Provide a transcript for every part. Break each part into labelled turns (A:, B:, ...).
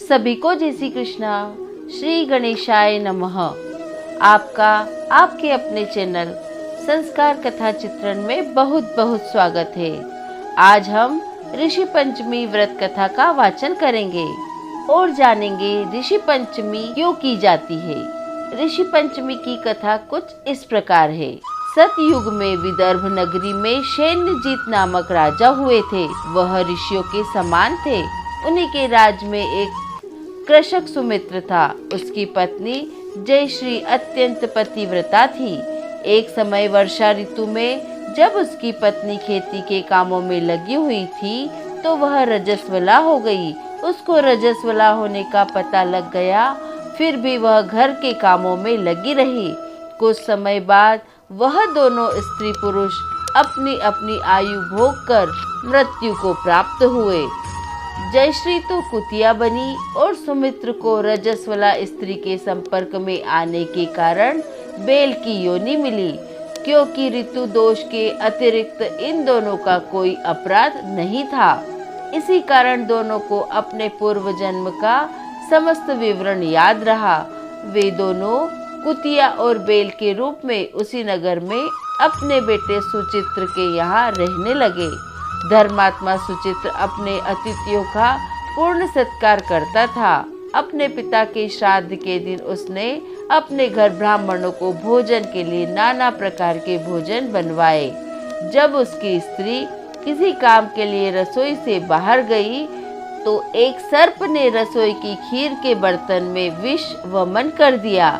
A: सभी को जय श्री कृष्णा। श्री गणेशाय नमः। आपका आपके अपने चैनल संस्कार कथा चित्रण में बहुत बहुत स्वागत है। आज हम ऋषि पंचमी व्रत कथा का वाचन करेंगे और जानेंगे ऋषि पंचमी क्यों की जाती है। ऋषि पंचमी की कथा कुछ इस प्रकार है। सतयुग में विदर्भ नगरी में सैन्यजीत नामक राजा हुए थे। वह ऋषियों के समान थे। उन्हीं के राज में एक कृषक सुमित्र था। उसकी पत्नी जयश्री अत्यंत पतिव्रता थी। एक समय वर्षा ऋतु में जब उसकी पत्नी खेती के कामों में लगी हुई थी तो वह रजस्वला हो गई। उसको रजस्वला होने का पता लग गया, फिर भी वह घर के कामों में लगी रही। कुछ समय बाद वह दोनों स्त्री पुरुष अपनी अपनी आयु भोग कर मृत्यु को प्राप्त हुए। जयश्री तो कुतिया बनी और सुमित्र को रजस्वला स्त्री के संपर्क में आने के कारण बेल की योनि मिली, क्योंकि ऋतु दोष के अतिरिक्त इन दोनों का कोई अपराध नहीं था। इसी कारण दोनों को अपने पूर्व जन्म का समस्त विवरण याद रहा। वे दोनों कुतिया और बेल के रूप में उसी नगर में अपने बेटे सुचित्र के यहाँ रहने लगे। धर्मात्मा सुचित्र अपने अतिथियों का पूर्ण सत्कार करता था। अपने पिता के श्राद्ध के दिन उसने अपने घर ब्राह्मणों को भोजन के लिए नाना प्रकार के भोजन बनवाए। जब उसकी स्त्री किसी काम के लिए रसोई से बाहर गई तो एक सर्प ने रसोई की खीर के बर्तन में विष वमन कर दिया।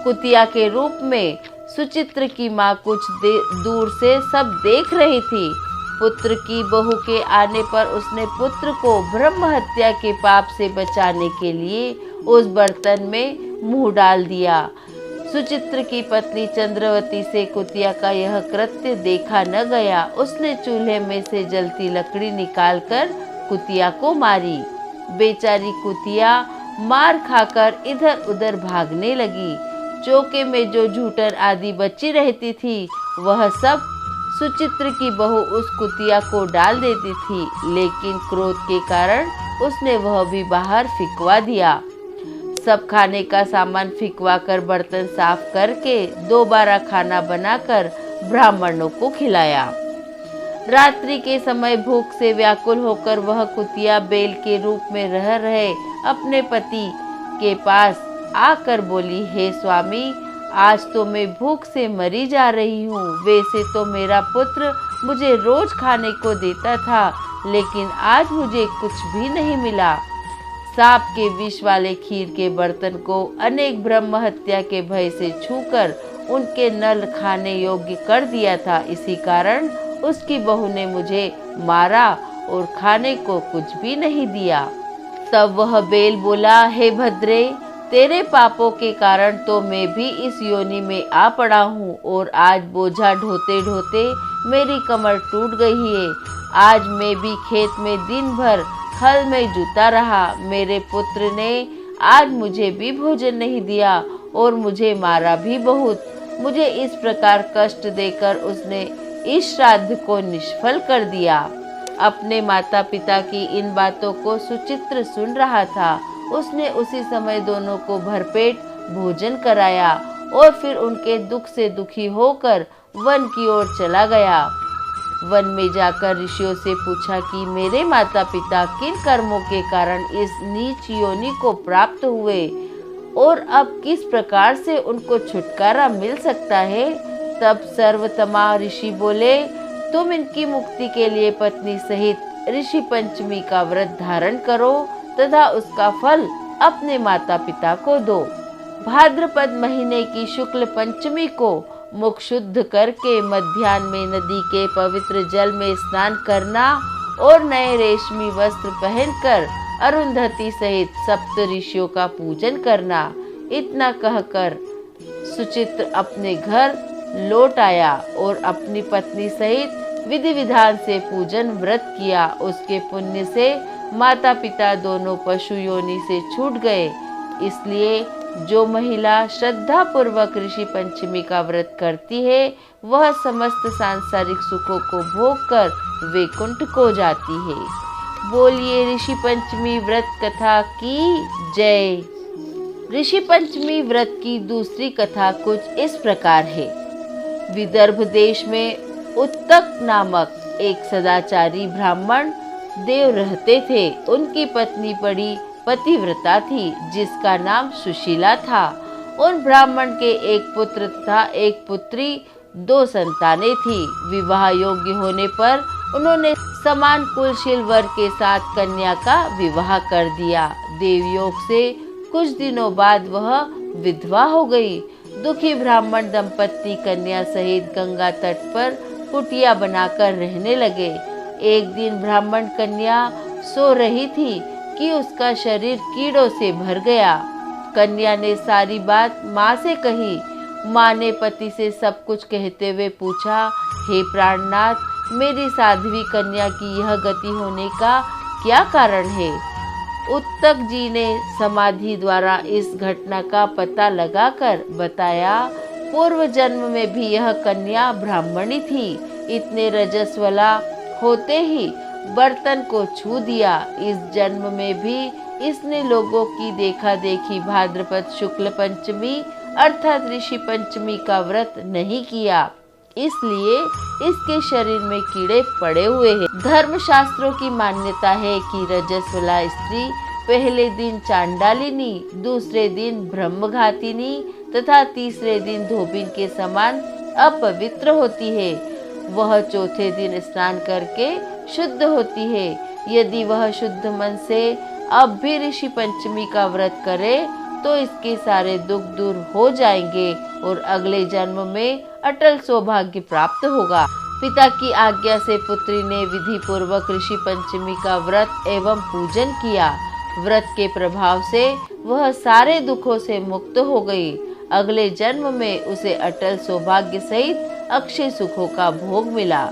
A: कुतिया के रूप में सुचित्र की माँ कुछ दूर से सब देख रही थी। पुत्र की बहू के आने पर उसने पुत्र को ब्रह्म हत्या के पाप से बचाने के लिए उस बर्तन में मुंह डाल दिया। सुचित्र की पत्नी चंद्रवती से कुतिया का यह कृत्य देखा न गया। उसने चूल्हे में से जलती लकड़ी निकालकर कुतिया को मारी। बेचारी कुतिया मार खाकर इधर उधर भागने लगी। चौके में जो जूठन आदि बची रहती थी वह सब सुचित्र की बहू उस कुतिया को डाल देती थी, लेकिन क्रोध के कारण उसने वह भी बाहर फिकवा दिया। सब खाने का सामान फिकवा कर बर्तन साफ करके दोबारा खाना बनाकर ब्राह्मणों को खिलाया। रात्रि के समय भूख से व्याकुल होकर वह कुतिया बेल के रूप में रह रहे अपने पति के पास आकर बोली, हे स्वामी, आज तो मैं भूख से मरी जा रही हूँ। वैसे तो मेरा पुत्र मुझे रोज खाने को देता था, लेकिन आज मुझे कुछ भी नहीं मिला। सांप के विष वाले खीर के बर्तन को अनेक ब्रह्म हत्या के भय से छूकर उनके नल खाने योग्य कर दिया था। इसी कारण उसकी बहू ने मुझे मारा और खाने को कुछ भी नहीं दिया। तब वह बेल बोला, हे भद्रे, तेरे पापों के कारण तो मैं भी इस योनि में आ पड़ा हूँ और आज बोझा ढोते ढोते मेरी कमर टूट गई है। आज मैं भी खेत में दिन भर हल में जुता रहा। मेरे पुत्र ने आज मुझे भी भोजन नहीं दिया और मुझे मारा भी बहुत। मुझे इस प्रकार कष्ट देकर उसने इस श्राद्ध को निष्फल कर दिया। अपने माता पिता की इन बातों को सुचित्र सुन रहा था। उसने उसी समय दोनों को भरपेट भोजन कराया और फिर उनके दुख से दुखी होकर वन की ओर चला गया। वन में जाकर ऋषियों से पूछा कि मेरे माता पिता किन कर्मों के कारण इस नीच योनि को प्राप्त हुए और अब किस प्रकार से उनको छुटकारा मिल सकता है। तब सर्वतमा ऋषि बोले, तुम इनकी मुक्ति के लिए पत्नी सहित ऋषि पंचमी का व्रत धारण करो तथा उसका फल अपने माता पिता को दो। भाद्रपद महीने की शुक्ल पंचमी को मुख शुद्ध करके मध्याह्न में नदी के पवित्र जल में स्नान करना और नए रेशमी वस्त्र पहनकर अरुंधति सहित सप्त ऋषियों का पूजन करना। इतना कहकर सुचित्र अपने घर लौट आया और अपनी पत्नी सहित विधि विधान से पूजन व्रत किया। उसके पुण्य से माता पिता दोनों पशु योनि से छूट गए। इसलिए जो महिला श्रद्धा पूर्वक ऋषि पंचमी का व्रत करती है वह समस्त सांसारिक सुखों को भोग कर वैकुंठ को जाती है। बोलिए ऋषि पंचमी व्रत कथा की जय। ऋषि पंचमी व्रत की दूसरी कथा कुछ इस प्रकार है। विदर्भ देश में उत्तक नामक एक सदाचारी ब्राह्मण देव रहते थे। उनकी पत्नी बड़ी पतिव्रता थी, जिसका नाम सुशीला था। उन ब्राह्मण के एक पुत्र तथा एक पुत्री, 2 संतानें थी। विवाह योग्य होने पर उन्होंने समान कुलशील वर के साथ कन्या का विवाह कर दिया। देवयोग से कुछ दिनों बाद वह विधवा हो गई। दुखी ब्राह्मण दंपत्ति कन्या सहित गंगा तट पर कुटिया बनाकर रहने लगे। एक दिन ब्राह्मण कन्या सो रही थी कि उसका शरीर कीड़ों से भर गया। कन्या ने सारी बात माँ से कही। माँ ने पति से सब कुछ कहते हुए पूछा, हे प्राणनाथ, मेरी साध्वी कन्या की यह गति होने का क्या कारण है? उत्तक जी ने समाधि द्वारा इस घटना का पता लगाकर बताया, पूर्व जन्म में भी यह कन्या ब्राह्मणी थी। इतने रजस्वला होते ही बर्तन को छू दिया। इस जन्म में भी इसने लोगों की देखा देखी भाद्रपद शुक्ल पंचमी अर्थात ऋषि पंचमी का व्रत नहीं किया, इसलिए इसके शरीर में कीड़े पड़े हुए हैं। धर्म शास्त्रों की मान्यता है कि रजस्वला स्त्री पहले दिन चांडालिनी, दूसरे दिन ब्रह्मघातिनी तथा तीसरे दिन धोबिन के समान अपवित्र होती है। वह चौथे दिन स्नान करके शुद्ध होती है। यदि वह शुद्ध मन से अब भी ऋषि पंचमी का व्रत करे तो इसके सारे दुख दूर हो जाएंगे और अगले जन्म में अटल सौभाग्य प्राप्त होगा। पिता की आज्ञा से पुत्री ने विधि पूर्वक ऋषि पंचमी का व्रत एवं पूजन किया। व्रत के प्रभाव से वह सारे दुखों से मुक्त हो गई। अगले जन्म में उसे अटल सौभाग्य सहित अक्षय सुखों का भोग मिला।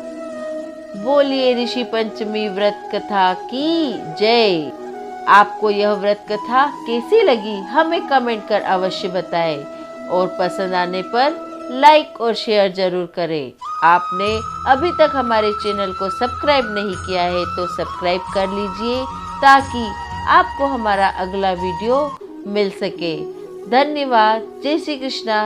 A: बोलिए ऋषि पंचमी व्रत कथा की जय। आपको यह व्रत कथा कैसी लगी हमें कमेंट कर अवश्य बताएं और पसंद आने पर लाइक और शेयर जरूर करें। आपने अभी तक हमारे चैनल को सब्सक्राइब नहीं किया है तो सब्सक्राइब कर लीजिए ताकि आपको हमारा अगला वीडियो मिल सके। धन्यवाद। जय श्री कृष्णा।